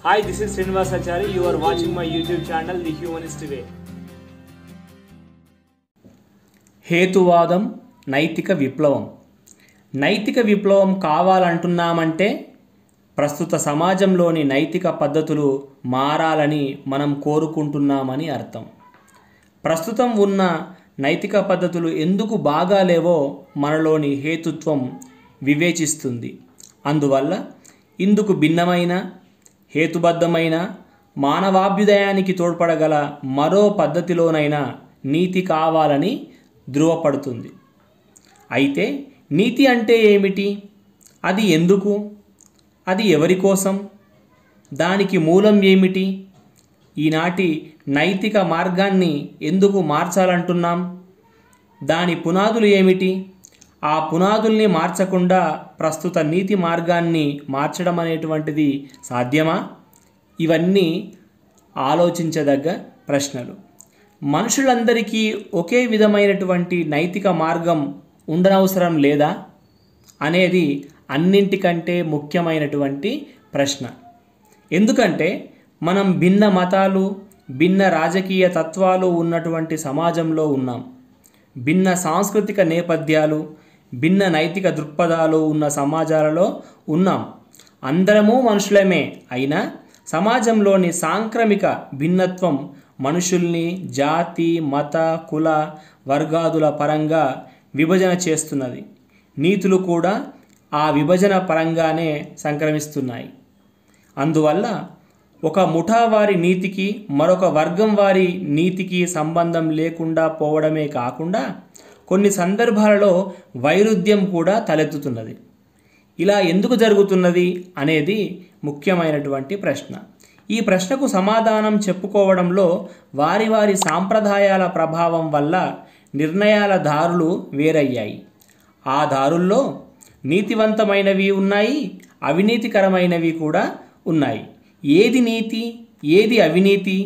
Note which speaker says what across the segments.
Speaker 1: Hi, this is Srinivasachari. You are watching my YouTube channel, The Humanist Way.
Speaker 2: హేతువాదం నైతిక విప్లవం. నైతిక విప్లవం కావాలంటున్నామంటే ప్రస్తుత సమాజంలోని నైతిక పద్ధతులు మారాలని మనం కోరుకుంటున్నామని అర్థం. ప్రస్తుతం ఉన్న నైతిక పద్ధతులు ఎందుకు బాగాలేవో మనలోని హేతుత్వం వివేచిస్తుంది. అందువల్ల ఇందుకు భిన్నమైన హేతుబద్ధమైన మానవాభ్యుదయానికి తోడ్పడగల మరో పద్ధతిలోనైనా నీతి కావాలని ధృవపడుతుంది. అయితే నీతి అంటే ఏమిటి? అది ఎందుకు? అది ఎవరి కోసం? దానికి మూలం ఏమిటి? ఈనాటి నైతిక మార్గాన్ని ఎందుకు మార్చాలంటున్నాం? దాని పునాదులు ఏమిటి? ఆ పునాదుల్ని మార్చకుండా ప్రస్తుత నీతి మార్గాన్ని మార్చడం అనేటువంటిది సాధ్యమా? ఇవన్నీ ఆలోచించదగ్గ ప్రశ్నలు. మనుషులందరికీ ఒకే విధమైనటువంటి నైతిక మార్గం ఉండనవసరం లేదా అనేది అన్నింటికంటే ముఖ్యమైనటువంటి ప్రశ్న. ఎందుకంటే మనం భిన్న మతాలు, భిన్న రాజకీయ తత్వాలు ఉన్నటువంటి సమాజంలో ఉన్నాం. భిన్న సాంస్కృతిక నేపథ్యాలు, భిన్న నైతిక దృక్పథాలు ఉన్న సమాజాలలో ఉన్నాం. అందరము మనుషులమే. అయినా సమాజంలోని సాంక్రమిక భిన్నత్వం మనుషుల్ని జాతి, మత, కుల, వర్గాదుల పరంగా విభజన చేస్తున్నది. నీతులు కూడా ఆ విభజన పరంగానే సంక్రమిస్తున్నాయి. అందువల్ల ఒక ముఠా వారి నీతికి మరొక వర్గం వారి నీతికి సంబంధం లేకుండా పోవడమే కాకుండా కొన్ని సందర్భాలలో వైరుధ్యం కూడా తలెత్తుతున్నది. ఇలా ఎందుకు జరుగుతున్నది అనేది ముఖ్యమైనటువంటి ప్రశ్న. ఈ ప్రశ్నకు సమాధానం చెప్పుకోవడంలో వారి వారి సాంప్రదాయాల ప్రభావం వల్ల నిర్ణయాల దారులు వేరయ్యాయి. ఆ దారుల్లో నీతివంతమైనవి ఉన్నాయి, అవినీతికరమైనవి కూడా ఉన్నాయి. ఏది నీతి, ఏది అవినీతి,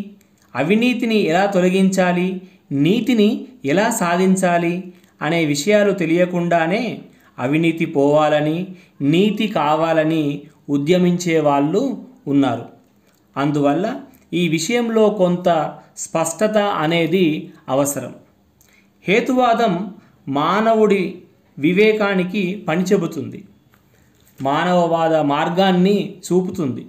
Speaker 2: అవినీతిని ఎలా తొలగించాలి, నీతిని ఎలా సాధించాలి అనే విషయాలు తెలియకుండానే అవినీతి పోవాలని, నీతి కావాలని ఉద్యమించే వాళ్ళు ఉన్నారు. అందువల్ల ఈ విషయంలో కొంత స్పష్టత అనేది అవసరం. హేతువాదం మానవుడి వివేకానికి పనిచెబుతుంది, మానవవాద మార్గాన్ని చూపుతుంది.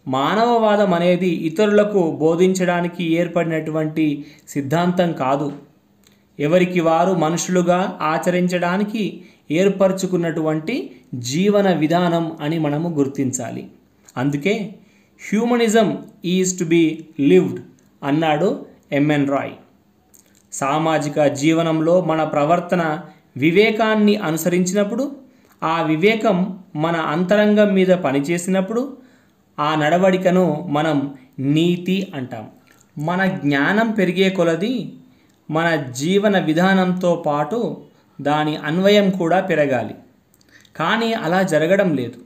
Speaker 2: మానవవాదం అనేది ఇతరులకు బోధించడానికి ఏర్పడినటువంటి సిద్ధాంతం కాదు. ఎవరికి వారు మనుషులుగా ఆచరించడానికి ఏర్పరచుకున్నటువంటి జీవన విధానం అని మనము గుర్తించాలి. అందుకే humanism is to be lived అన్నాడు ఎంఎన్ రాయ్. సామాజిక జీవనంలో మన ప్రవర్తన వివేకాన్ని అనుసరించినప్పుడు, ఆ వివేకం మన అంతరంగం మీద పనిచేసినప్పుడు ఆ నడవడికను మనం నీతి అంటాం. మన జ్ఞానం పెరిగే కొలది మన జీవన విధానంతో పాటు దాని అన్వయం కూడా పెరగాలి. కానీ అలా జరగడం లేదు.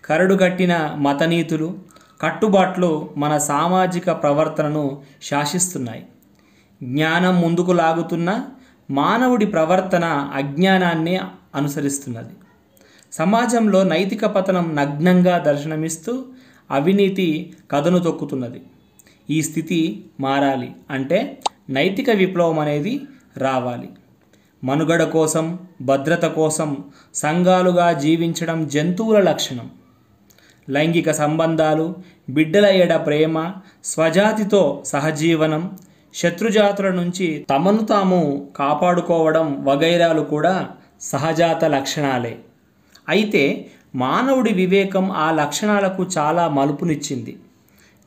Speaker 2: కరడుగట్టిన మతనీతులు, కట్టుబాట్లు మన సామాజిక ప్రవర్తనను శాసిస్తున్నాయి. జ్ఞానం ముందుకు లాగుతున్న మానవుడి ప్రవర్తన అజ్ఞానాన్ని అనుసరిస్తున్నది. సమాజంలో నైతిక పతనం నగ్నంగా దర్శనమిస్తూ అవినీతి కథను తొక్కుతున్నది. ఈ స్థితి మారాలి అంటే నైతిక విప్లవం అనేది రావాలి. మనుగడ కోసం, భద్రత కోసం సంఘాలుగా జీవించడం జంతువుల లక్షణం. లైంగిక సంబంధాలు, బిడ్డల ఎడ ప్రేమ, స్వజాతితో సహజీవనం, శత్రుజాతుల నుంచి తమను తాము కాపాడుకోవడం వగైరాలు కూడా సహజాత లక్షణాలే. అయితే మానవుడి వివేకం ఆ లక్షణాలకు చాలా మలుపునిచ్చింది.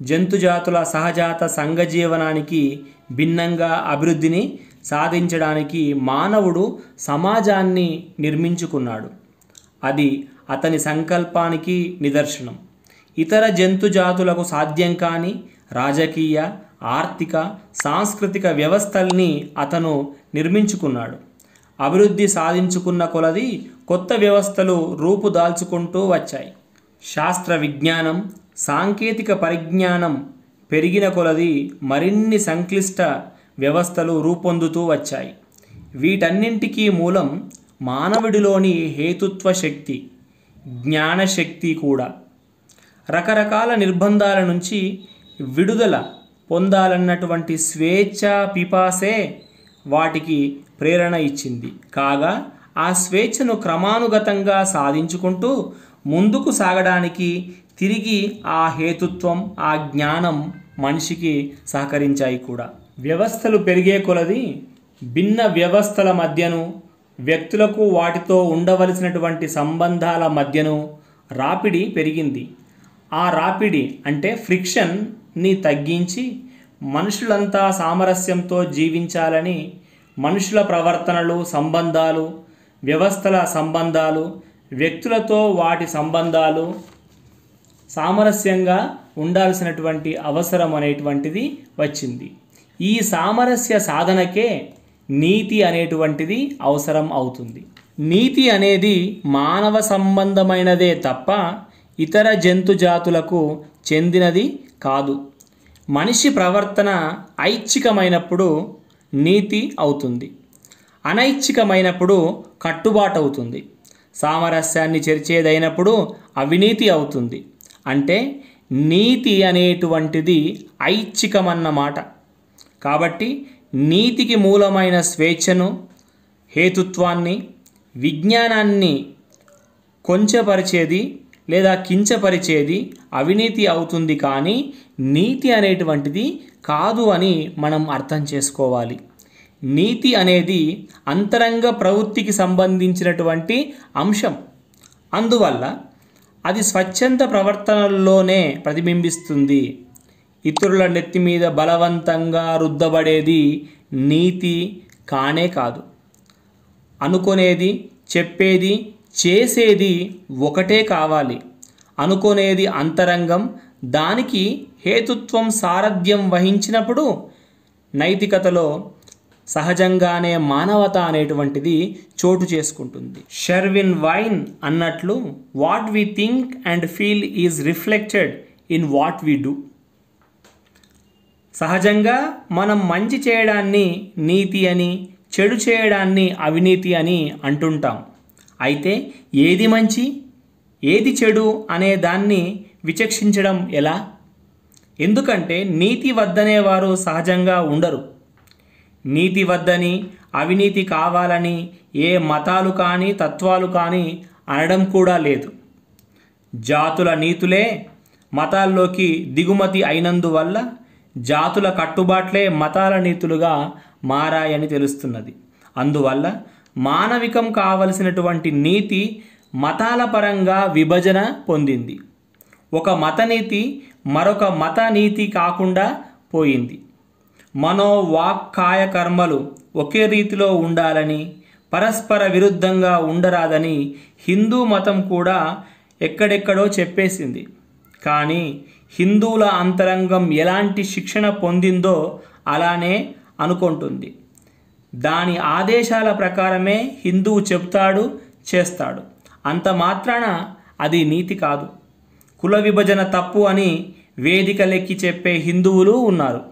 Speaker 2: జంతుజాతుల సహజాత సంఘజీవనానికి భిన్నంగా అభివృద్ధిని సాధించడానికి మానవుడు సమాజాన్ని నిర్మించుకున్నాడు. అది అతని సంకల్పానికి నిదర్శనం. ఇతర జంతుజాతులకు సాధ్యం కాని రాజకీయ, ఆర్థిక, సాంస్కృతిక వ్యవస్థల్ని అతను నిర్మించుకున్నాడు. అభివృద్ధి సాధించుకున్న కొలది కొత్త వ్యవస్థలు రూపుదాల్చుకుంటూ వచ్చాయి. శాస్త్ర విజ్ఞానం, సాంకేతిక పరిజ్ఞానం పెరిగిన కొలది మరిన్ని సంక్లిష్ట వ్యవస్థలు రూపొందుతూ వచ్చాయి. వీటన్నింటికీ మూలం మానవుడిలోని హేతుత్వ శక్తి, జ్ఞానశక్తి కూడా. రకరకాల నిర్బంధాల నుంచి విడుదల పొందాలన్నటువంటి స్వేచ్ఛా పిపాసే వాటికి ప్రేరణ ఇచ్చింది. కాగా ఆ స్వేచ్ఛను క్రమానుగతంగా సాధించుకుంటూ ముందుకు సాగడానికి తిరిగి ఆ హేతుత్వం, ఆ జ్ఞానం మనిషికి సహకరించాయి కూడా. వ్యవస్థలు పెరిగే కొలది భిన్న వ్యవస్థల మధ్యను, వ్యక్తులకు వాటితో ఉండవలసినటువంటి సంబంధాల మధ్యను రాపిడి పెరిగింది. ఆ రాపిడి అంటే ఫ్రిక్షన్ని తగ్గించి మనుషులంతా సామరస్యంతో జీవించాలని మనుషుల ప్రవర్తనలు, సంబంధాలు, వ్యవస్థల సంబంధాలు, వ్యక్తులతో వాటి సంబంధాలు సామరస్యంగా ఉండాల్సినటువంటి అవసరం అనేటువంటిది వచ్చింది. ఈ సామరస్య సాధనకే నీతి అనేటువంటిది అవసరం అవుతుంది. నీతి అనేది మానవ సంబంధమైనదే తప్ప ఇతర జంతు జాతులకు చెందినది కాదు. మనిషి ప్రవర్తన ఐచ్ఛికమైనప్పుడు నీతి అవుతుంది, అనైచ్ఛికమైనప్పుడు కట్టుబాటు అవుతుంది. సామరస్యాన్ని చెరిచేదైనప్పుడు అవినీతి అవుతుంది. అంటే నీతి అనేటువంటిది ఐచ్ఛికమన్నమాట. కాబట్టి నీతికి మూలమైన స్వేచ్ఛను, హేతుత్వాన్ని, విజ్ఞానాన్ని కొంచెపరిచేది లేదా కించపరిచేది అవినీతి అవుతుంది, కానీ నీతి అనేటువంటిది కాదు అని మనం అర్థం చేసుకోవాలి. నీతి అనేది అంతరంగ ప్రవృత్తికి సంబంధించినటువంటి అంశం. అందువల్ల అది స్వచ్ఛంద ప్రవర్తనల్లోనే ప్రతిబింబిస్తుంది. ఇతరుల నెత్తి మీద బలవంతంగా రుద్దబడేది నీతి కానే కాదు. అనుకునేది, చెప్పేది, చేసేది ఒకటే కావాలి. అనుకునేది అంతరంగం, దానికి హేతుత్వం సారథ్యం వహించినప్పుడు నైతికతలో సహజంగానే మానవత అనేటువంటిది చోటు చేసుకుంటుంది. షెర్విన్ వైన్ అన్నట్లు, what we think and feel is reflected in what we do. సహజంగా మనం మంచి చేయడాన్ని నీతి అని, చెడు చేయడాన్ని అవినీతి అని అంటుంటాం. అయితే ఏది మంచి, ఏది చెడు అనే దాన్ని విచక్షించడం ఎలా? ఎందుకంటే నీతి వద్దనే వారు సహజంగా ఉండరు. నీతి వద్దని, అవినీతి కావాలని ఏ మతాలు కానీ తత్వాలు కానీ అనడం కూడా లేదు. జాతుల నీతులే మతాల్లోకి దిగుమతి అయినందువల్ల జాతుల కట్టుబాట్లే మతాల నీతులుగా మారాయని తెలుస్తున్నది. అందువల్ల మానవికం కావలసినటువంటి నీతి మతాల పరంగా విభజన పొందింది. ఒక మత నీతి మరొక మత నీతి కాకుండా పోయింది. మనో వాక్ కాయ కర్మలు ఒకే రీతిలో ఉండాలని, పరస్పర విరుద్ధంగా ఉండరాదని హిందూ మతం కూడా ఎక్కడెక్కడో చెప్పేసింది. కానీ హిందువుల అంతరంగం ఎలాంటి శిక్షణ పొందిందో అలానే అనుకుంటుంది. దాని ఆదేశాల ప్రకారమే హిందువు చెప్తాడు, చేస్తాడు. అంత మాత్రాన అది నీతి కాదు. కుల విభజన తప్పు అని వేదికలెక్కి చెప్పే హిందువులు ఉన్నారు.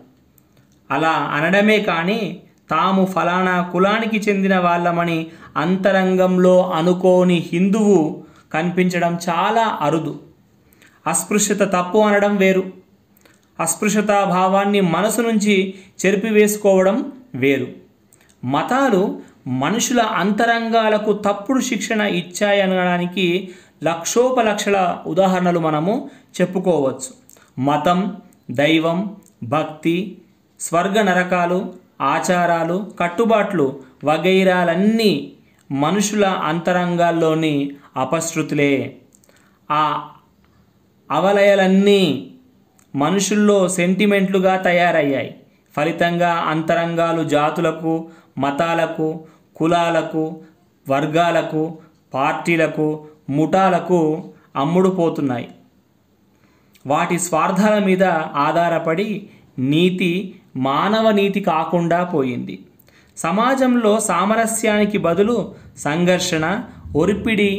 Speaker 2: అలా అనడమే కానీ తాము ఫలానా కులానికి చెందిన వాళ్ళమని అంతరంగంలో అనుకోని హిందువు కనిపించడం చాలా అరుదు. అస్పృశ్యత తప్పు అనడం వేరు, అస్పృశ్యతా భావాన్ని మనసు నుంచి చెరిపివేసుకోవడం వేరు. మతాలు మనుషుల అంతరంగాలకు తప్పుడు శిక్షణ ఇచ్చాయనడానికి లక్షోపలక్షల ఉదాహరణలు మనము చెప్పుకోవచ్చు. మతం, దైవం, భక్తి, స్వర్గ నరకాలు, ఆచారాలు, కట్టుబాట్లు వగైరాలన్నీ మనుషుల అంతరంగాల్లోని అపశృతులే. ఆ అవలయాలన్నీ మనుషుల్లో సెంటిమెంట్లుగా తయారయ్యాయి. ఫలితంగా అంతరంగాలు జాతులకు, మతాలకు, కులాలకు, వర్గాలకు, పార్టీలకు, ముఠాలకు అమ్ముడుపోతున్నాయి. వాటి స్వార్థాల మీద ఆధారపడి నీతి మానవ నీతి కాకుండా పోయింది. సమాజంలో సామరస్యానికి బదులు సంఘర్షణ, ఒరిపిడి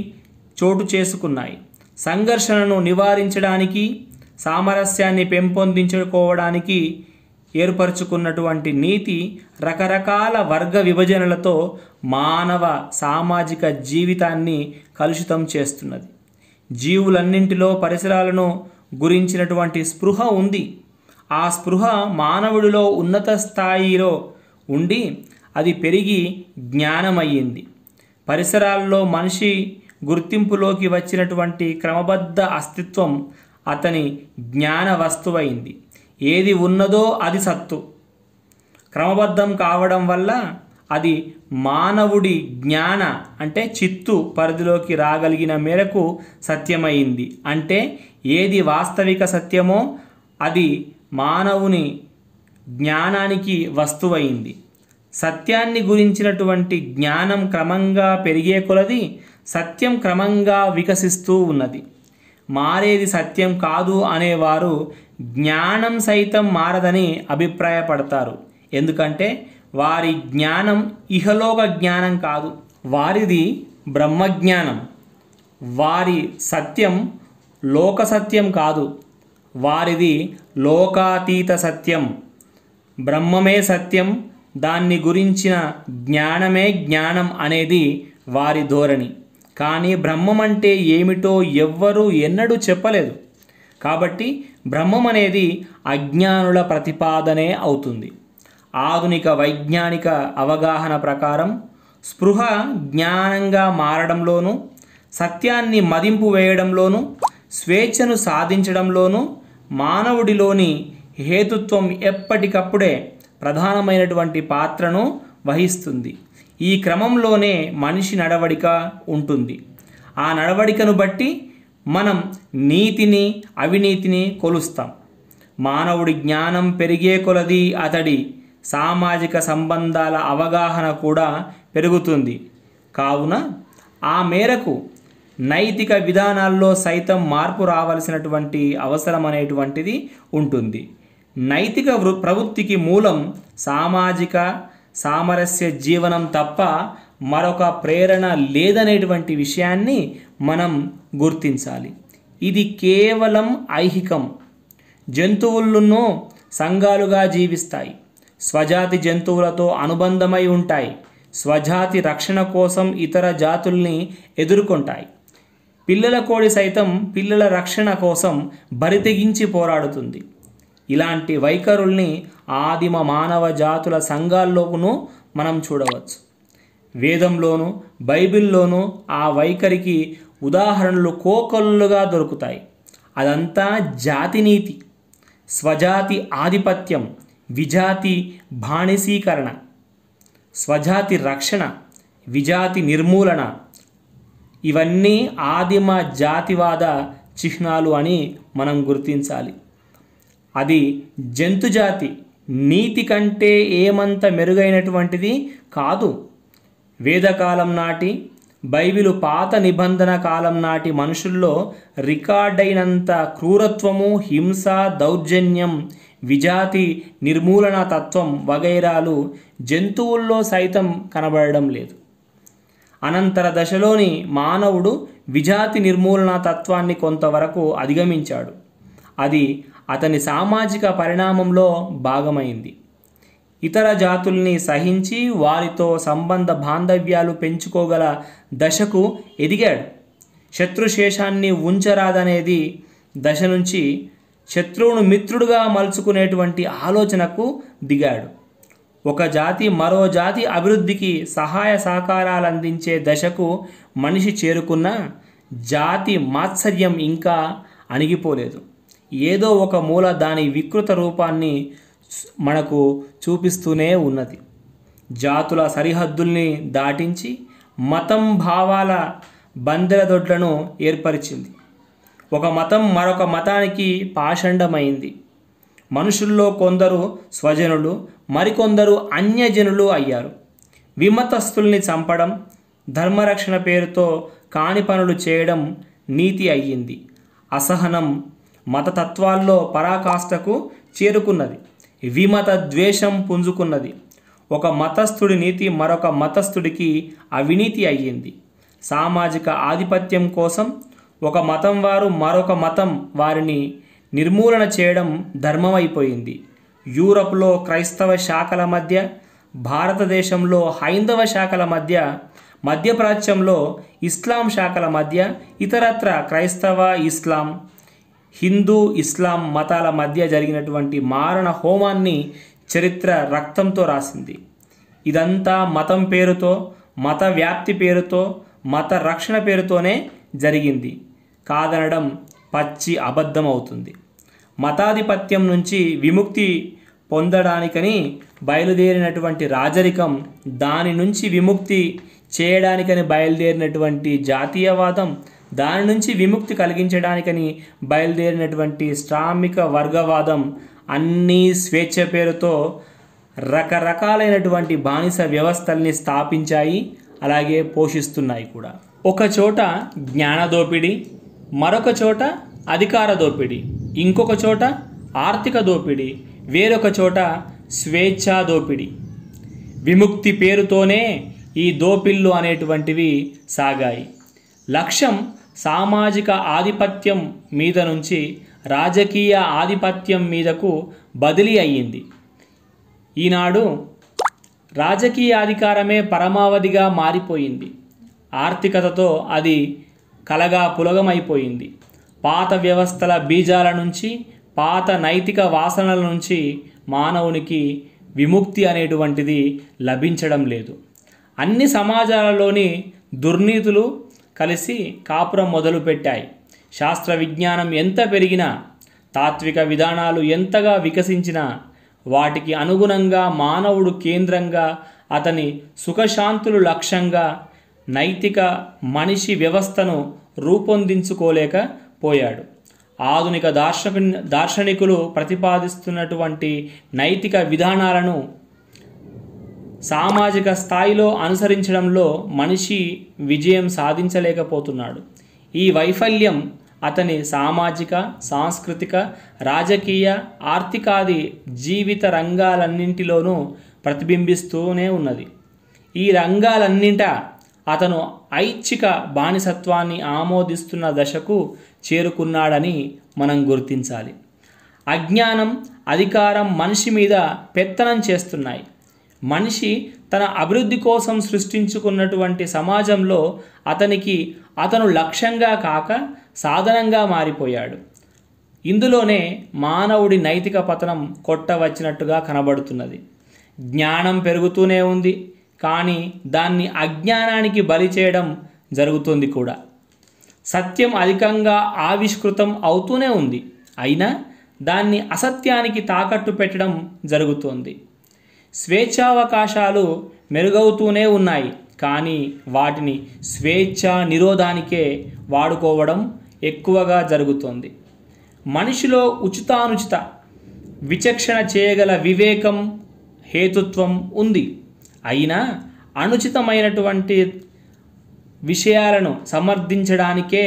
Speaker 2: చోటు చేసుకున్నాయి. సంఘర్షణను నివారించడానికి, సామరస్యాన్ని పెంపొందించుకోవడానికి ఏర్పరచుకున్నటువంటి నీతి రకరకాల వర్గ విభజనలతో మానవ సామాజిక జీవితాన్ని కలుషితం చేస్తున్నది. జీవులన్నింటిలో పరిసరాలను గురించినటువంటి స్పృహ ఉంది. ఆ స్పృహ మానవుడిలో ఉన్నత స్థాయిలో ఉండి అది పెరిగి జ్ఞానమయ్యింది. పరిసరాల్లో మనిషి గుర్తింపులోకి వచ్చినటువంటి క్రమబద్ధ అస్తిత్వం అతని జ్ఞాన వస్తువైంది. ఏది ఉన్నదో అది సత్తు. క్రమబద్ధం కావడం వల్ల అది మానవుడి జ్ఞాన అంటే చిత్తు పరిధిలోకి రాగలిగిన మేరకు సత్యమైంది. అంటే ఏది వాస్తవిక సత్యమో అది మానవుని జ్ఞానానికి వస్తువైంది. సత్యాన్ని గురించినటువంటి జ్ఞానం క్రమంగా పెరిగే కొలది సత్యం క్రమంగా వికసిస్తూ ఉన్నది. మారేది సత్యం కాదు అనేవారు జ్ఞానం సైతం మారదని అభిప్రాయపడతారు. ఎందుకంటే వారి జ్ఞానం ఇహలోక జ్ఞానం కాదు, వారిది బ్రహ్మజ్ఞానం. వారి సత్యం లోక సత్యం కాదు, వారిది లోకాతీత సత్యం. బ్రహ్మమే సత్యం, దాన్ని గురించిన జ్ఞానమే జ్ఞానం అనేది వారి ధోరణి. కానీ బ్రహ్మం అంటే ఏమిటో ఎవ్వరూ ఎన్నడూ చెప్పలేదు. కాబట్టి బ్రహ్మం అనేది అజ్ఞానుల ప్రతిపాదనే అవుతుంది. ఆధునిక వైజ్ఞానిక అవగాహన ప్రకారం స్పృహ జ్ఞానంగా మారడంలోనూ, సత్యాన్ని మదింపు వేయడంలోనూ, స్వేచ్ఛను సాధించడంలోనూ మానవుడిలోని హేతుత్వం ఎప్పటికప్పుడే ప్రధానమైనటువంటి పాత్రను వహిస్తుంది. ఈ క్రమంలోనే మనిషి నడవడిక ఉంటుంది. ఆ నడవడికను బట్టి మనం నీతిని అవినీతిని కొలుస్తాం. మానవుడి జ్ఞానం పెరిగే కొలది అతడి సామాజిక సంబంధాల అవగాహన కూడా పెరుగుతుంది. కావున ఆ మేరకు నైతిక విధానాల్లో సైతం మార్పు రావాల్సినటువంటి అవసరం అనేటువంటిది ఉంటుంది. నైతిక ప్రవృత్తికి మూలం సామాజిక సామరస్య జీవనం తప్ప మరొక ప్రేరణ లేదనేటువంటి విషయాన్ని మనం గుర్తించాలి. ఇది కేవలం ఐహికం. జంతువులను సంఘాలుగా జీవిస్తాయి, స్వజాతి జంతువులతో అనుబంధమై ఉంటాయి, స్వజాతి రక్షణ కోసం ఇతర జాతుల్ని ఎదుర్కొంటాయి. పిల్లల కోడి సైతం పిల్లల రక్షణ కోసం బరితెగించి పోరాడుతుంది. ఇలాంటి వైఖరుల్ని ఆదిమ మానవ జాతుల సంఘాల్లోనూ మనం చూడవచ్చు. వేదంలోనూ బైబిల్లోనూ ఆ వైఖరికి ఉదాహరణలు కోకొల్లుగా దొరుకుతాయి. అదంతా జాతినీతి, స్వజాతి ఆధిపత్యం, విజాతి బానిసీకరణ, స్వజాతి రక్షణ, విజాతి నిర్మూలన, ఇవన్నీ ఆదిమ జాతివాద చిహ్నాలు అని మనం గుర్తించాలి. అది జంతుజాతి నీతి కంటే ఏమంత మెరుగైనటువంటిది కాదు. వేదకాలం నాటి, బైబిలు పాత నిబంధన కాలం నాటి మనుషుల్లో రికార్డైనంత క్రూరత్వము, హింస, దౌర్జన్యం, విజాతి నిర్మూలన తత్వం వగైరాలు జంతువుల్లో సైతం కనబడడం లేదు. అనంతర దశలోని మానవుడు విజాతి నిర్మూలన తత్వాన్ని కొంతవరకు అధిగమించాడు. అది అతని సామాజిక పరిణామంలో భాగమైంది. ఇతర జాతుల్ని సహించి వారితో సంబంధ బాంధవ్యాలు పెంచుకోగల దశకు ఎదిగాడు. శత్రుశేషాన్ని ఉంచరాదనేది దశ నుంచి శత్రువును మిత్రుడుగా మలుచుకునేటువంటి ఆలోచనకు దిగాడు. ఒక జాతి మరో జాతి అభివృద్ధికి సహాయ సహకారాలు అందించే దశకు మనిషి చేరుకున్న జాతి మాత్సర్యం ఇంకా అణిగిపోలేదు. ఏదో ఒక మూల దాని వికృత రూపాన్ని మనకు చూపిస్తూనే ఉన్నది. జాతుల సరిహద్దుల్ని దాటించి మతం భావాల బందెలదొడ్లను ఏర్పరిచింది. ఒక మతం మరొక మతానికి పాషండమైంది. మనుషుల్లో కొందరు స్వజనులు, మరికొందరు అన్యజనులు అయ్యారు. విమతస్థుల్ని చంపడం, ధర్మరక్షణ పేరుతో కాని పనులు చేయడం నీతి అయ్యింది. అసహనం మతతత్వాల్లో పరాకాష్ఠకు చేరుకున్నది. విమత ద్వేషం పుంజుకున్నది. ఒక మతస్థుడి నీతి మరొక మతస్థుడికి అవినీతి అయ్యింది. సామాజిక ఆధిపత్యం కోసం ఒక మతం వారు మరొక మతం వారిని నిర్మూలన చేయడం ధర్మమైపోయింది. యూరప్లో క్రైస్తవ శాఖల మధ్య, భారతదేశంలో హైందవ శాఖల మధ్య, మధ్యప్రాచ్యంలో ఇస్లాం శాఖల మధ్య, ఇతరత్ర క్రైస్తవ ఇస్లాం, హిందూ ఇస్లాం మతాల మధ్య జరిగినటువంటి మారణ హోమాన్ని చరిత్ర రక్తంతో రాసింది. ఇదంతా మతం పేరుతో, మత వ్యాప్తి పేరుతో, మత రక్షణ పేరుతోనే జరిగింది కాదనడం పచ్చి అబద్ధం అవుతుంది. మతాధిపత్యం నుంచి విముక్తి పొందడానికని బయలుదేరినటువంటి రాజరికం, దాని నుంచి విముక్తి చేయడానికని బయలుదేరినటువంటి జాతీయవాదం, దాని నుంచి విముక్తి కలిగించడానికని బయలుదేరినటువంటి శ్రామిక వర్గవాదం అన్నీ స్వేచ్ఛ పేరుతో రకరకాలైనటువంటి బానిస వ్యవస్థల్ని స్థాపించాయి, అలాగే పోషిస్తున్నాయి కూడా. ఒక చోట జ్ఞాన దోపిడీ, మరొక చోట అధికార దోపిడీ, ఇంకొక చోట ఆర్థిక దోపిడీ, వేరొక చోట స్వేచ్ఛా దోపిడీ. విముక్తి పేరుతోనే ఈ దోపిళ్ళు అనేటువంటివి సాగాయి. లక్ష్యం సామాజిక ఆధిపత్యం మీద నుంచి రాజకీయ ఆధిపత్యం మీదకు బదిలీ అయ్యింది. ఈనాడు రాజకీయ అధికారమే పరమావధిగా మారిపోయింది. ఆర్థికతతో అది కలగా పులగమైపోయింది. పాత వ్యవస్థల బీజాల నుంచి, పాత నైతిక వాసనల నుంచి మానవునికి విముక్తి అనేటువంటిది లభించడం లేదు. అన్ని సమాజాలలోని దుర్నీతులు కలిసి కాపురం మొదలుపెట్టాయి. శాస్త్ర విజ్ఞానం ఎంత పెరిగినా, తాత్విక విధానాలు ఎంతగా వికసించినా, వాటికి అనుగుణంగా మానవుడు కేంద్రంగా, అతని సుఖశాంతులు లక్ష్యంగా నైతిక మనిషి వ్యవస్థను రూపొందించుకోలేకపోయాడు. ఆధునిక దార్శనికులు ప్రతిపాదిస్తున్నటువంటి నైతిక విధానాలను సామాజిక స్థాయిలో అనుసరించడంలో మనిషి విజయం సాధించలేకపోతున్నాడు. ఈ వైఫల్యం అతని సామాజిక, సాంస్కృతిక, రాజకీయ, ఆర్థికాది జీవిత రంగాలన్నింటిలోనూ ప్రతిబింబిస్తూనే ఉన్నది. ఈ రంగాలన్నింటా అతను ఐచ్ఛిక బానిసత్వాన్ని ఆమోదిస్తున్న దశకు చేరుకున్నాడని మనం గుర్తించాలి. అజ్ఞానం, అధికారం మనిషి మీద పెత్తనం చేస్తున్నాయి. మనిషి తన అభివృద్ధి కోసం సృష్టించుకున్నటువంటి సమాజంలో అతను లక్ష్యంగా కాక సాధనంగా మారిపోయాడు. ఇందులోనే మానవుడి నైతిక పతనం కొట్టవచ్చినట్టుగా కనబడుతున్నది. జ్ఞానం పెరుగుతూనే ఉంది, కానీ దాన్ని అజ్ఞానానికి బలి చేయడం జరుగుతుంది కూడా. సత్యం అధికంగా ఆవిష్కృతం అవుతూనే ఉంది, అయినా దాన్ని అసత్యానికి తాకట్టు పెట్టడం జరుగుతోంది. స్వేచ్ఛావకాశాలు మెరుగవుతూనే ఉన్నాయి, కానీ వాటిని స్వేచ్ఛా నిరోధానికే వాడుకోవడం ఎక్కువగా జరుగుతోంది. మనిషిలో ఉచితానుచిత విచక్షణ చేయగల వివేకం, హేతుత్వం ఉంది. అయినా అనుచితమైనటువంటి విషయాలను సమర్థించడానికే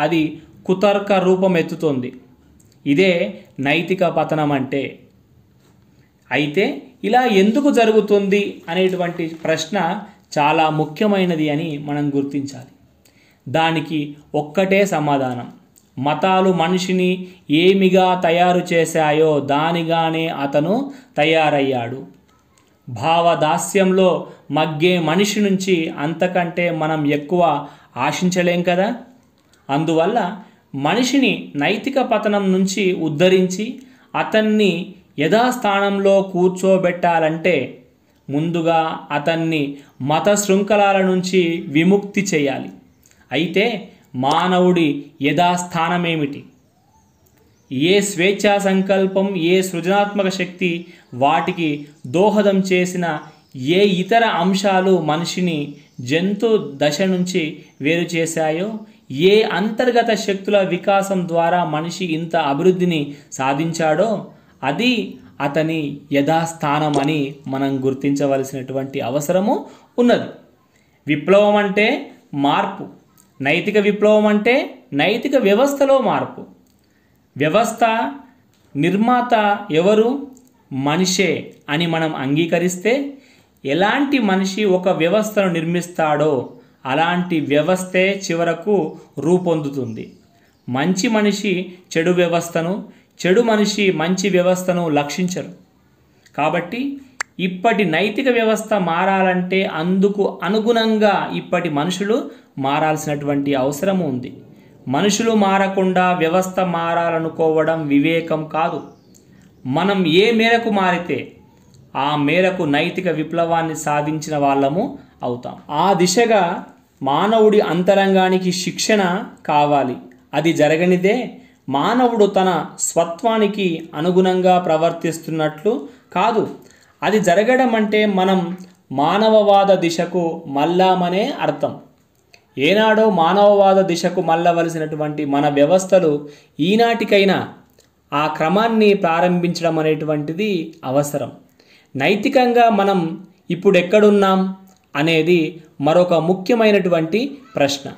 Speaker 2: అది కుతర్క రూపమెత్తుతోంది. ఇదే నైతిక పతనం అంటే. అయితే ఇలా ఎందుకు జరుగుతుంది అనేటువంటి ప్రశ్న చాలా ముఖ్యమైనది అని మనం గుర్తించాలి. దానికి ఒక్కటే సమాధానం. మతాలు మనిషిని ఏమిగా తయారు చేశాయో దానిగానే అతను తయారయ్యాడు. భావదాస్యంలో మగ్గే మనిషి నుంచి అంతకంటే మనం ఎక్కువ ఆశించలేం కదా. అందువల్ల మనిషిని నైతిక పతనం నుంచి ఉద్ధరించి అతన్ని యథాస్థానంలో కూర్చోబెట్టాలంటే ముందుగా అతన్ని మత శృంఖలాల నుంచి విముక్తి చేయాలి. అయితే మానవుడి యథాస్థానమేమిటి? ఏ స్వేచ్ఛా సంకల్పం, ఏ సృజనాత్మక శక్తి, వాటికి దోహదం చేసిన ఏ ఇతర అంశాలు మనిషిని జంతు దశ నుంచి వేరు చేశాయో, ఏ అంతర్గత శక్తుల వికాసం ద్వారా మనిషి ఇంత అభివృద్ధిని సాధించాడో అది అతని యథాస్థానం అని మనం గుర్తించవలసినటువంటి అవసరము ఉన్నది. విప్లవం అంటే మార్పు, నైతిక విప్లవం అంటే నైతిక వ్యవస్థలో మార్పు. వ్యవస్థ నిర్మాత ఎవరు? మనిషే అని మనం అంగీకరిస్తే, ఎలాంటి మనిషి ఒక వ్యవస్థను నిర్మిస్తాడో అలాంటి వ్యవస్థే చివరకు రూపొందుతుంది. మంచి మనిషి చెడు వ్యవస్థను, చెడు మనిషి మంచి వ్యవస్థను లక్షించరు. కాబట్టి ఇప్పటి నైతిక వ్యవస్థ మారాలంటే అందుకు అనుగుణంగా ఇప్పటి మనుషులు మారాల్సినటువంటి అవసరం ఉంది. మనుషులు మారకుండా వ్యవస్థ మారాలనుకోవడం వివేకం కాదు. మనం ఏ మేరకు మారితే ఆ మేరకు నైతిక విప్లవాన్ని సాధించిన వాళ్ళము అవుతాం. ఆ దిశగా మానవుడి అంతరంగానికి శిక్షణ కావాలి. అది జరగనిదే మానవుడు తన స్వత్వానికి అనుగుణంగా ప్రవర్తిస్తున్నట్లు కాదు. అది జరగడం అంటే మనం మానవవాద దిశకు మళ్ళామనే అర్థం. ఏనాడో మానవవాద దిశకు మళ్ళవలసినటువంటి మన వ్యవస్థలు ఈనాటికైనా ఆ క్రమాన్ని ప్రారంభించడం అనేటువంటిది అవసరం. నైతికంగా మనం ఇప్పుడు ఎక్కడున్నాం అనేది మరొక ముఖ్యమైనటువంటి ప్రశ్న.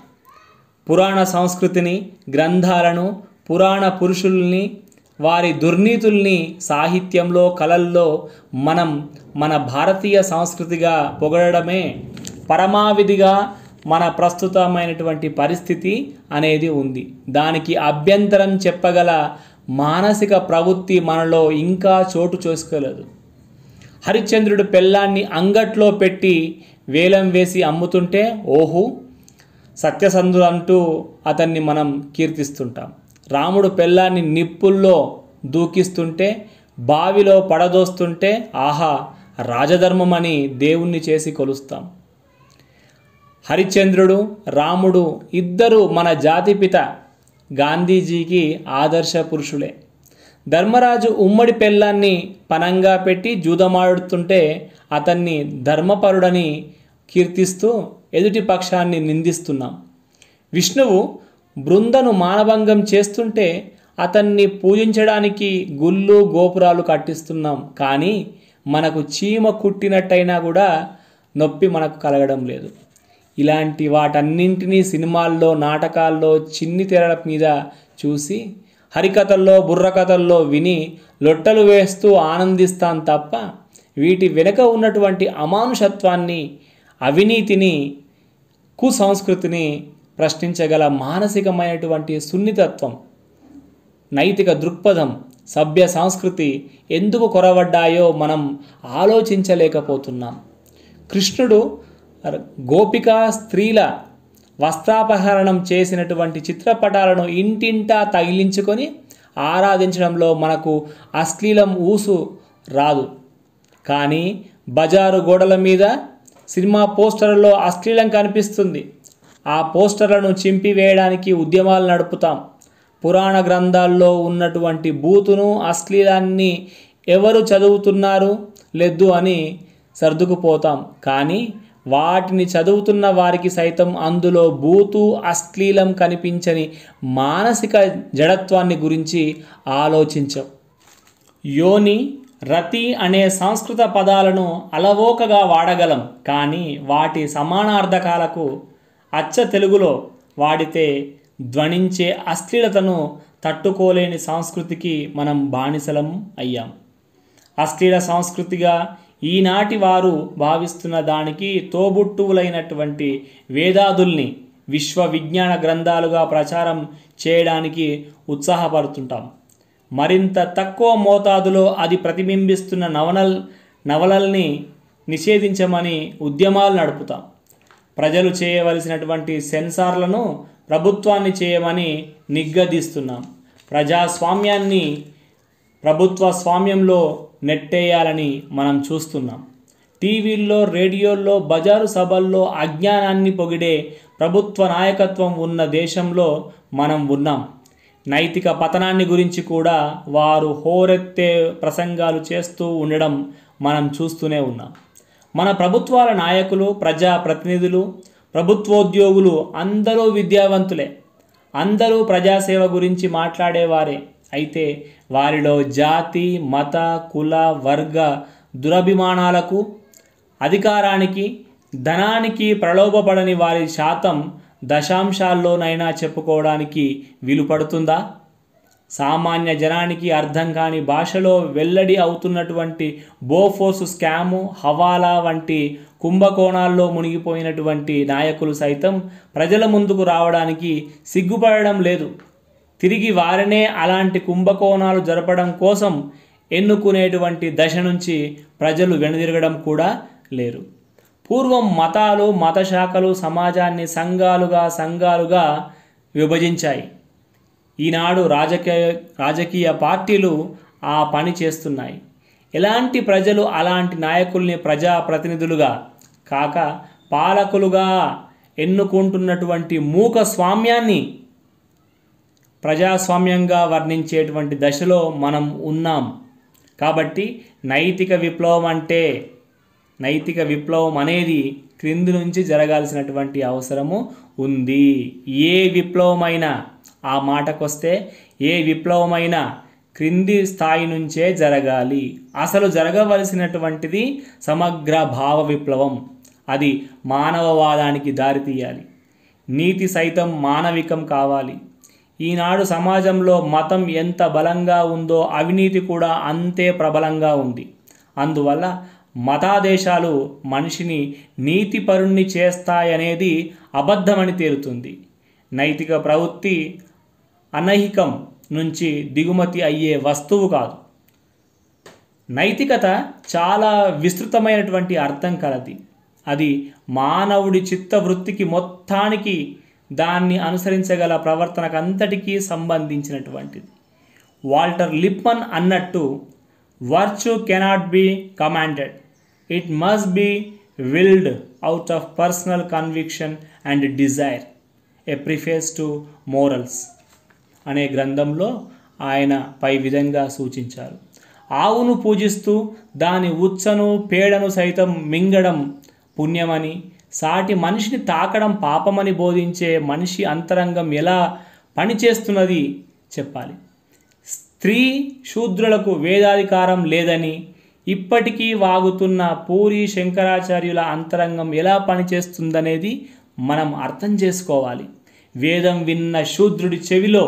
Speaker 2: పురాణ సంస్కృతిని, గ్రంథాలను, పురాణ పురుషుల్ని, వారి దుర్నీతుల్ని సాహిత్యంలో, కళల్లో మనం మన భారతీయ సంస్కృతిగా పొగడమే పరమావిధిగా మన ప్రస్తుతమైనటువంటి పరిస్థితి అనేది ఉంది. దానికి అభ్యంతరం చెప్పగల మానసిక ప్రవృత్తి మనలో ఇంకా చోటు చేసుకోలేదు. హరిశ్చంద్రుడు పెళ్ళాన్ని అంగట్లో పెట్టి వేలం వేసి అమ్ముతుంటే ఓహో సత్యసంధుడు అంటూ అతన్ని మనం కీర్తిస్తుంటాం. రాముడు పెళ్ళాన్ని నిప్పుల్లో దూకిస్తుంటే, బావిలో పడదోస్తుంటే ఆహా రాజధర్మం అని దేవుణ్ణి చేసి కొలుస్తాం. హరిశ్చంద్రుడు, రాముడు ఇద్దరు మన జాతిపిత గాంధీజీకి ఆదర్శ పురుషులే. ధర్మరాజు ఉమ్మడి పెళ్ళాన్ని పనంగా పెట్టి జూదమాడుతుంటే అతన్ని ధర్మపరుడని కీర్తిస్తూ ఎదుటి పక్షాన్ని నిందిస్తున్నాం. విష్ణువు బృందను మానభంగం చేస్తుంటే అతన్ని పూజించడానికి గుళ్ళు గోపురాలు కట్టిస్తున్నాం. కానీ మనకు చీమ కుట్టినట్టయినా కూడా నొప్పి మనకు కలగడం లేదు. ఇలాంటి వాటన్నింటినీ సినిమాల్లో, నాటకాల్లో, చిన్ని తెరల మీద చూసి, హరికథల్లో, బుర్రకథల్లో విని లొట్టలు వేస్తూ ఆనందిస్తాం తప్ప వీటి వెనుక ఉన్నటువంటి అమానుషత్వాన్ని, అవినీతిని, కుసంస్కృతిని ప్రశ్నించగల మానసికమైనటువంటి సున్నితత్వం, నైతిక దృక్పథం, సభ్య సంస్కృతి ఎందుకు కొరవడ్డాయో మనం ఆలోచించలేకపోతున్నాం. కృష్ణుడు గోపికా స్త్రీల వస్త్రాపహరణం చేసినటువంటి చిత్రపటాలను ఇంటింటా తగిలించుకొని ఆరాధించడంలో మనకు అశ్లీలం ఊసు రాదు. కానీ బజారు గోడల మీద సినిమా పోస్టర్లలో అశ్లీలం కనిపిస్తుంది. ఆ పోస్టర్లను చింపివేయడానికి ఉద్యమాలు నడుపుతాం. పురాణ గ్రంథాల్లో ఉన్నటువంటి బూతును, అశ్లీలాన్ని ఎవరు చదువుతున్నారు లేదు అని సర్దుకుపోతాం. కానీ వాటిని చదువుతున్న వారికి సైతం అందులో బూతు, అశ్లీలం కనిపించని మానసిక జడత్వాన్ని గురించి ఆలోచించం. యోని, రతి అనే సంస్కృత పదాలను అలవోకగా వాడగలం. కానీ వాటి సమానార్థకాలకు అచ్చ తెలుగులో వాడితే ధ్వనించే అశ్లీలతను తట్టుకోలేని సంస్కృతికి మనం బానిసలం అయ్యాం. అశ్లీల సంస్కృతిగా ఈనాటి వారు భావిస్తున్న దానికి తోబుట్టువులైనటువంటి వేదాదుల్ని విశ్వ విజ్ఞాన గ్రంథాలుగా ప్రచారం చేయడానికి ఉత్సాహపడుతుంటాం. మరింత తక్కువ మోతాదులో అది ప్రతిబింబిస్తున్న నవలల్ని నిషేధించమని ఉద్యమాలు నడుపుతాం. ప్రజలు చేయవలసినటువంటి సెన్సార్లను ప్రభుత్వాన్ని చేయమని నిగ్గదీస్తున్నాం. ప్రజాస్వామ్యాన్ని ప్రభుత్వ స్వామ్యంలో నెట్టేయాలని మనం చూస్తున్నాం. టీవీల్లో, రేడియోల్లో, బజారు సభల్లో అజ్ఞానాన్ని పొగిడే ప్రభుత్వ నాయకత్వం ఉన్న దేశంలో మనం ఉన్నాం. నైతిక పతనాన్ని గురించి కూడా వారు హోరెత్తే ప్రసంగాలు చేస్తూ ఉండడం మనం చూస్తూనే ఉన్నాం. మన ప్రభుత్వాల నాయకులు, ప్రజాప్రతినిధులు, ప్రభుత్వోద్యోగులు అందరూ విద్యావంతులే. అందరూ ప్రజాసేవ గురించి మాట్లాడేవారే. అయితే వారిలో జాతి, మత, కుల, వర్గ దురభిమానాలకు, అధికారానికి, ధనానికి ప్రలోభపడని వారి శాతం దశాంశాల్లోనైనా చెప్పుకోవడానికి వీలు పడుతుందా? సామాన్య జనానికి అర్థం కాని భాషలో వెల్లడి అవుతున్నటువంటి బోఫోర్స్ స్కాము, హవాలా వంటి కుంభకోణాల్లో మునిగిపోయినటువంటి నాయకులు సైతం ప్రజల ముందుకు రావడానికి సిగ్గుపడడం లేదు. తిరిగి వారినే అలాంటి కుంభకోణాలు జరపడం కోసం ఎన్నుకునేటువంటి దశ నుంచి ప్రజలు వెనుదిరగడం కూడా లేరు. పూర్వం మతాలు, మత శాఖలు సమాజాన్ని సంఘాలుగా విభజించాయి. ఈనాడు రాజకీయ పార్టీలు ఆ పని చేస్తున్నాయి. ఎలాంటి ప్రజలు అలాంటి నాయకుల్ని ప్రజాప్రతినిధులుగా కాక పాలకులుగా ఎన్నుకుంటున్నటువంటి మూక స్వామ్యాన్ని ప్రజాస్వామ్యంగా వర్ణించేటువంటి దశలో మనం ఉన్నాం. కాబట్టి నైతిక విప్లవం అనేది క్రింది నుంచి జరగాల్సినటువంటి అవసరము ఉంది. ఏ విప్లవమైనా, ఆ మాటకొస్తే ఏ విప్లవమైనా క్రింది స్థాయి నుంచే జరగాలి. అసలు జరగవలసినటువంటిది సమగ్ర భావ విప్లవం. అది మానవవాదానికి దారితీయాలి. నీతి సైతం మానవికం కావాలి. ఈనాడు సమాజంలో మతం ఎంత బలంగా ఉందో అవినీతి కూడా అంతే ప్రబలంగా ఉంది. అందువల్ల మతాదేశాలు మనిషిని నీతిపరుణ్ణి చేస్తాయనేది అబద్ధమని తేలుతుంది. నైతిక ప్రవృత్తి అనైహికం నుంచి దిగుమతి అయ్యే వస్తువు కాదు. నైతికత చాలా విస్తృతమైనటువంటి అర్థం కలది. అది మానవుడి చిత్తవృత్తికి మొత్తానికి, దాన్ని అనుసరించగల ప్రవర్తనకంతటికీ సంబంధించినటువంటిది. వాల్టర్ లిప్మన్ అన్నట్టు, virtue cannot be commanded, it must be wild out of personal conviction and Dzire, A preface to morals అనే గ్రంథంలో ఆయన పై విధంగా సూచించారు. ఆవును పూజిస్తూ దాని ఉచ్చను పేడను సైతం మింగడం పుణ్యమని, సాటి మనిషిని తాకడం పాపమని బోధించే మనిషి అంతరంగం ఎలా పనిచేస్తున్నది చెప్పాలి. స్త్రీ శూద్రులకు వేదాధికారం లేదని ఇప్పటికీ వాగుతున్న పూరి శంకరాచార్యుల అంతరంగం ఎలా పనిచేస్తుందనేది మనం అర్థం చేసుకోవాలి. వేదం విన్న శూద్రుడి చెవిలో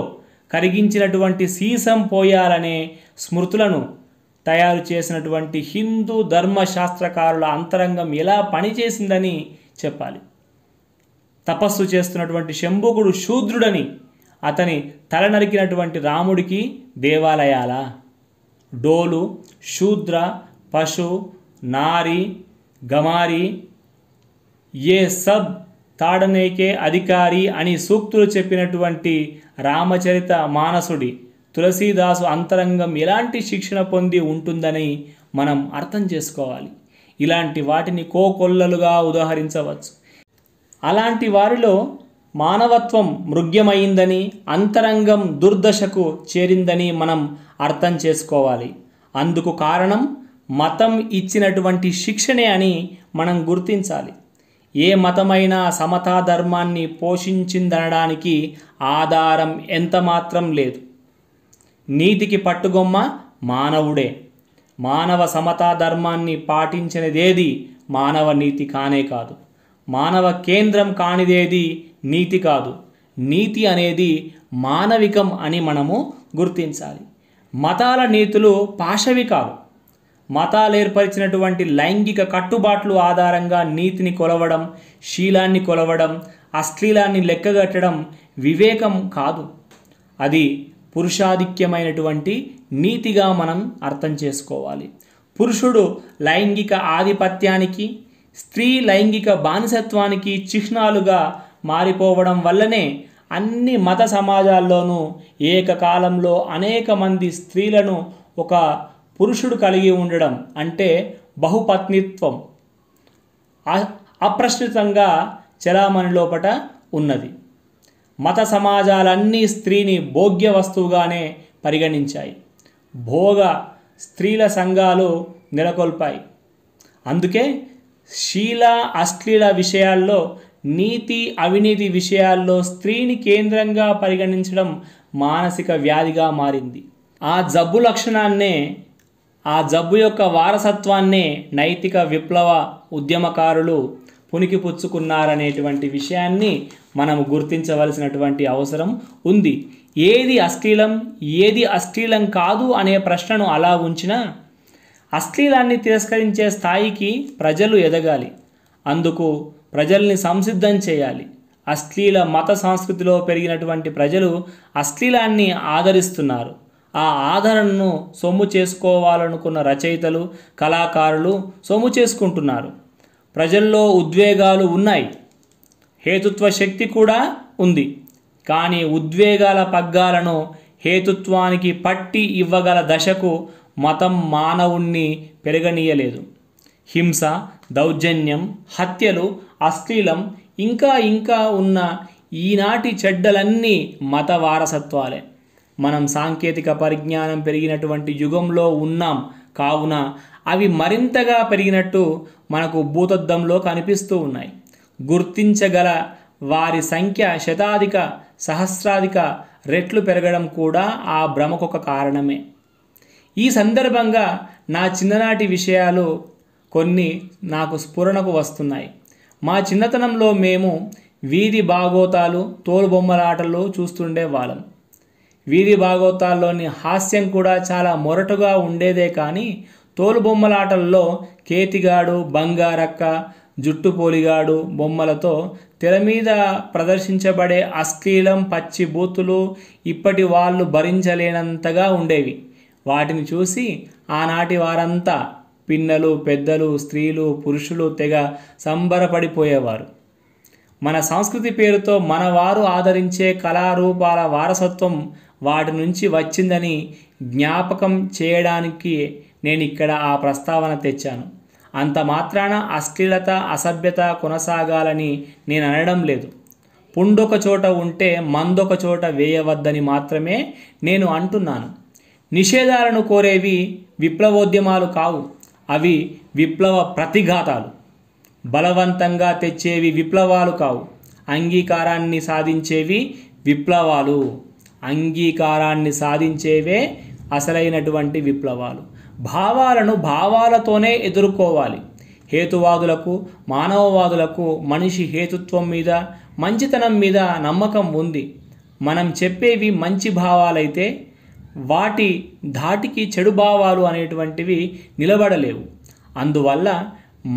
Speaker 2: కరిగించినటువంటి సీసం పోయాలనే స్మృతులను తయారు చేసినటువంటి హిందూ ధర్మశాస్త్రకారుల అంతరంగం ఎలా పనిచేసిందని చెప్పాలి. తపస్సు చేస్తున్నటువంటి శంభుకుడు శూద్రుడని అతని తల నరికినటువంటి రాముడికి దేవాలయాల, డోలు, శూద్ర, పశు, నారి, గమారి, ఏ సబ్ తాడనేకే అధికారి అని సూక్తులు చెప్పినటువంటి రామచరిత మానసుడి తులసీదాసు అంతరంగం ఎలాంటి శిక్షణ పొంది ఉంటుందని మనం అర్థం చేసుకోవాలి. ఇలాంటి వాటిని కోకొల్లలుగా ఉదాహరించవచ్చు. అలాంటి వారిలో మానవత్వం మృగ్యమైందని, అంతరంగం దుర్దశకు చేరిందని మనం అర్థం చేసుకోవాలి. అందుకు కారణం మతం ఇచ్చినటువంటి శిక్షణే అని మనం గుర్తించాలి. ఏ మతమైనా సమతా ధర్మాన్ని పోషించిందనడానికి ఆధారం ఎంత మాత్రం లేదు. నీతికి పట్టుగొమ్మ మానవుడే. మానవ సమతా ధర్మాన్ని పాటించినదేది మానవ నీతి కానే కాదు. మానవ కేంద్రం కానిదేది నీతి కాదు. నీతి అనేది మానవికం అని మనము గుర్తించాలి. మతాల నీతులు పాశవి కాదు. మతాలు ఏర్పరిచినటువంటి లైంగిక కట్టుబాట్లు ఆధారంగా నీతిని కొలవడం, శీలాన్ని కొలవడం, అశ్లీలాన్ని లెక్కగట్టడం వివేకం కాదు. అది పురుషాధిక్యమైనటువంటి నీతిగా మనం అర్థం చేసుకోవాలి. పురుషుడు లైంగిక ఆధిపత్యానికి, స్త్రీ లైంగిక బానిసత్వానికి చిహ్నాలుగా మారిపోవడం వల్లనే అన్ని మత సమాజాల్లోనూ ఏకకాలంలో అనేక మంది స్త్రీలను ఒక పురుషుడు కలిగి ఉండడం అంటే బహుపత్నిత్వం అప్రశ్నితంగా చలామణి లోపట ఉన్నది. మత సమాజాలన్నీ స్త్రీని భోగ్య వస్తువుగానే పరిగణించాయి. భోగ స్త్రీల సంఘాలు నెలకొల్పాయి. అందుకే శీల అశ్లీల విషయాల్లో, నీతి అవినీతి విషయాల్లో స్త్రీని కేంద్రంగా పరిగణించడం మానసిక వ్యాధిగా మారింది. ఆ జబ్బు లక్షణాన్నే, ఆ జబ్బు యొక్క వారసత్వాన్నే నైతిక విప్లవ ఉద్యమకారులు పుణికిపుచ్చుకున్నారనేటువంటి విషయాన్ని మనం గుర్తించవలసినటువంటి అవసరం ఉంది. ఏది అశ్లీలం, ఏది అశ్లీలం కాదు అనే ప్రశ్నను అలా ఉంచినా అశ్లీలాన్ని తిరస్కరించే స్థాయికి ప్రజలు ఎదగాలి. అందుకు ప్రజల్ని సంసిద్ధం చేయాలి. అశ్లీల మత సంస్కృతిలో పెరిగినటువంటి ప్రజలు అశ్లీలాన్ని ఆదరిస్తున్నారు. ఆ ఆదరణను సొమ్ము చేసుకోవాలనుకున్న రచయితలు, కళాకారులు సొమ్ము చేసుకుంటున్నారు. ప్రజల్లో ఉద్వేగాలు ఉన్నాయి, హేతుత్వ శక్తి కూడా ఉంది. కానీ ఉద్వేగాల పగ్గాలను హేతుత్వానికి పట్టి ఇవ్వగల దశకు మతం మానవుణ్ణి పెరగనీయలేదు. హింస, దౌర్జన్యం, హత్యలు, అశ్లీలం ఇంకా ఉన్న ఈనాటి చెడ్డలన్నీ మత వారసత్వాలే. మనం సాంకేతిక పరిజ్ఞానం పెరిగినటువంటి యుగంలో ఉన్నాం కావున అవి మరింతగా పెరిగినట్టు మనకు భూతద్దంలో కనిపిస్తూ ఉన్నాయి. గుర్తించగల వారి సంఖ్య శతాధిక సహస్రాధిక రెట్లు పెరగడం కూడా ఆ భ్రమకొక కారణమే. ఈ సందర్భంగా నా చిన్ననాటి విషయాలు కొన్ని నాకు స్ఫురణకు వస్తున్నాయి. మా చిన్నతనంలో మేము వీధి బాగోతాలు, తోలుబొమ్మలాటలు చూస్తుండే వాళ్ళం. వీధి బాగోతాల్లోని హాస్యం కూడా చాలా మొరటుగా ఉండేదే కానీ తోలుబొమ్మలాటల్లో కేతిగాడు, బంగారక్క, జుట్టు పోలిగాడు బొమ్మలతో తెర మీద ప్రదర్శించబడే అశ్లీలం, పచ్చి బూతులు ఇప్పటి వాళ్ళు భరించలేనంతగా ఉండేవి. వాటిని చూసి ఆనాటి వారంతా పిన్నలు, పెద్దలు, స్త్రీలు, పురుషులు తెగ సంబరపడిపోయేవారు. మన సంస్కృతి పేరుతో మనవారు ఆదరించే కళారూపాల వారసత్వం వాటి నుంచి వచ్చిందని జ్ఞాపకం చేయడానికి నేను ఇక్కడ ఆ ప్రస్తావన తెచ్చాను. అంత మాత్రాన అశ్లీలత, అసభ్యత కొనసాగాలని నేను అనడం లేదు. పుండొక చోట ఉంటే మందొక చోట వేయవద్దని మాత్రమే నేను అంటున్నాను. నిషేధాలను కోరేవి విప్లవోద్యమాలు కావు, అవి విప్లవ ప్రతిఘాతాలు. బలవంతంగా తెచ్చేవి విప్లవాలు కావు, అంగీకారాన్ని సాధించేవి విప్లవాలు. అంగీకారాన్ని సాధించేవే అసలైనటువంటి విప్లవాలు. భావాలను భావాలతోనే ఎదుర్కోవాలి. హేతువాదులకు, మానవవాదులకు మనిషి హేతుత్వం మీద, మంచితనం మీద నమ్మకం ఉంది. మనం చెప్పేవి మంచి భావాలైతే వాటి ధాటికి చెడు భావాలు అనేటువంటివి నిలబడలేవు. అందువల్ల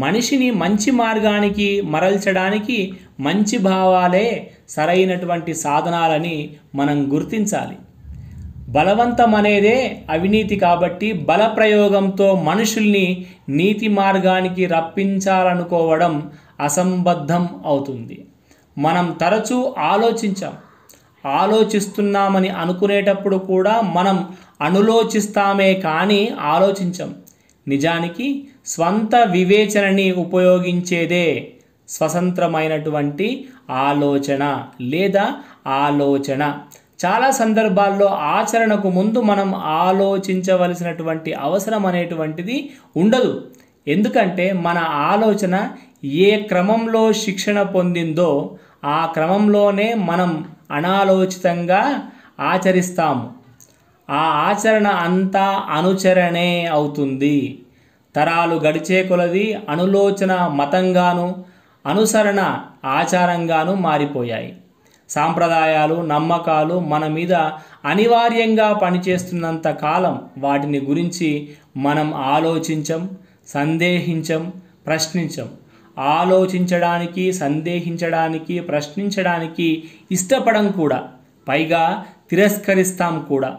Speaker 2: మనిషిని మంచి మార్గానికి మరల్చడానికి మంచి భావాలే సరైనటువంటి సాధనాలని మనం గుర్తించాలి. బలవంతం అనేదే అవినీతి కాబట్టి బలప్రయోగంతో మనుషుల్ని నీతి మార్గానికి రప్పించాలనుకోవడం అసంబద్ధం అవుతుంది. మనం తరచూ ఆలోచిస్తున్నామని అనుకునేటప్పుడు కూడా మనం అనులోచిస్తామే కానీ ఆలోచించం. నిజానికి స్వంత వివేచనని ఉపయోగించేదే స్వతంత్రమైనటువంటి ఆలోచన లేదా ఆలోచన. చాలా సందర్భాల్లో ఆచరణకు ముందు మనం ఆలోచించవలసినటువంటి అవసరం అనేటువంటిది ఉండదు. ఎందుకంటే మన ఆలోచన ఏ క్రమంలో శిక్షణ పొందిందో ఆ క్రమంలోనే మనం అనాలోచితంగా ఆచరిస్తాము. ఆ ఆచరణ అంతా అనుచరణే అవుతుంది. తరాలు గడిచే కొలది అనులోచన మతంగాను, అనుసరణ ఆచారంగాను మారిపోయాయి. సాంప్రదాయాలు, నమ్మకాలు మన మీద అనివార్యంగా పనిచేస్తున్నంత కాలం వాటిని గురించి మనం ఆలోచించం, సందేహించం, ప్రశ్నించం. ఆలోచించడానికి, సందేహించడానికి, ప్రశ్నించడానికి ఇష్టపడం కూడా, పైగా తిరస్కరిస్తాం కూడా.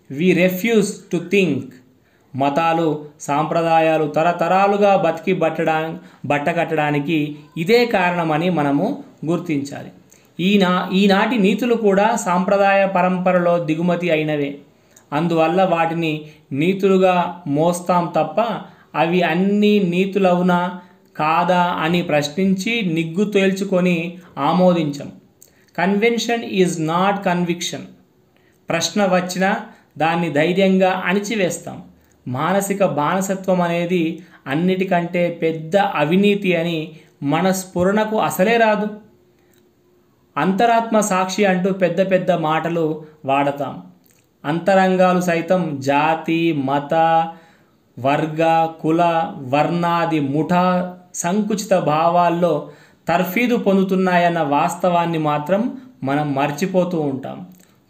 Speaker 2: వి రెఫ్యూజ్ టు థింక్. మతాలు, సాంప్రదాయాలు తరతరాలుగా బట్టకట్టడానికి ఇదే కారణమని మనము గుర్తించాలి. ఈనాటి నీతులు కూడా సాంప్రదాయ పరంపరలో దిగుమతి అయినవే. అందువల్ల వాటిని నీతులుగా మోస్తాం తప్ప అవి అన్నీ నీతులవునా కాదా అని ప్రశ్నించి నిగ్గు తేల్చుకొని ఆమోదించం. Convention is not conviction. ప్రశ్న వచ్చినా దాన్ని ధైర్యంగా అణిచివేస్తాం. మానసిక బానిసత్వం అనేది అన్నిటికంటే పెద్ద అవినీతి అని మన స్ఫురణకు అసలే రాదు. అంతరాత్మ సాక్షి అంటూ పెద్ద పెద్ద మాటలు వాడతాం. అంతరంగాలు సైతం జాతి, మత, వర్గ, కుల, వర్ణాది ముఠా సంకుచిత భావాల్లో తర్ఫీదు పొందుతున్నాయన్న వాస్తవాన్ని మాత్రం మనం మర్చిపోతూ ఉంటాం.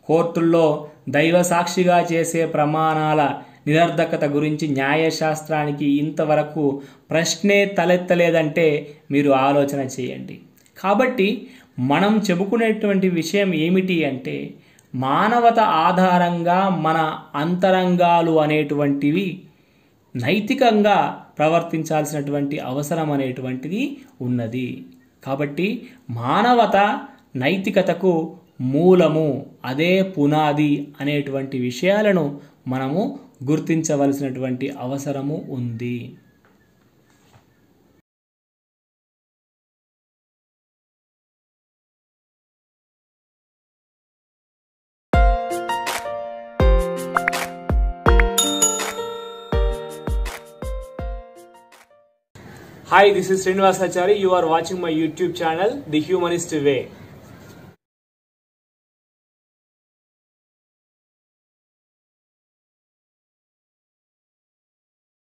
Speaker 2: కోర్టుల్లో దైవ సాక్షిగా చేసే ప్రమాణాల నిరర్ధకత గురించి న్యాయశాస్త్రానికి ఇంతవరకు ప్రశ్నే తలెత్తలేదంటే మీరు ఆలోచన చేయండి. కాబట్టి మనం చెప్పుకునేటువంటి విషయం ఏమిటి అంటే మానవత ఆధారంగా మన అంతరంగాలు అనేటువంటివి నైతికంగా ప్రవర్తించాల్సినటువంటి అవసరం అనేటువంటిది ఉన్నది. కాబట్టి మానవత నైతికతకు మూలము, అదే పునాది అనేటువంటి విషయాలను మనము గుర్తించవలసినటువంటి అవసరము ఉంది.
Speaker 1: Hi, this is Srinivasachari. You are watching my YouTube channel, The Humanist Way.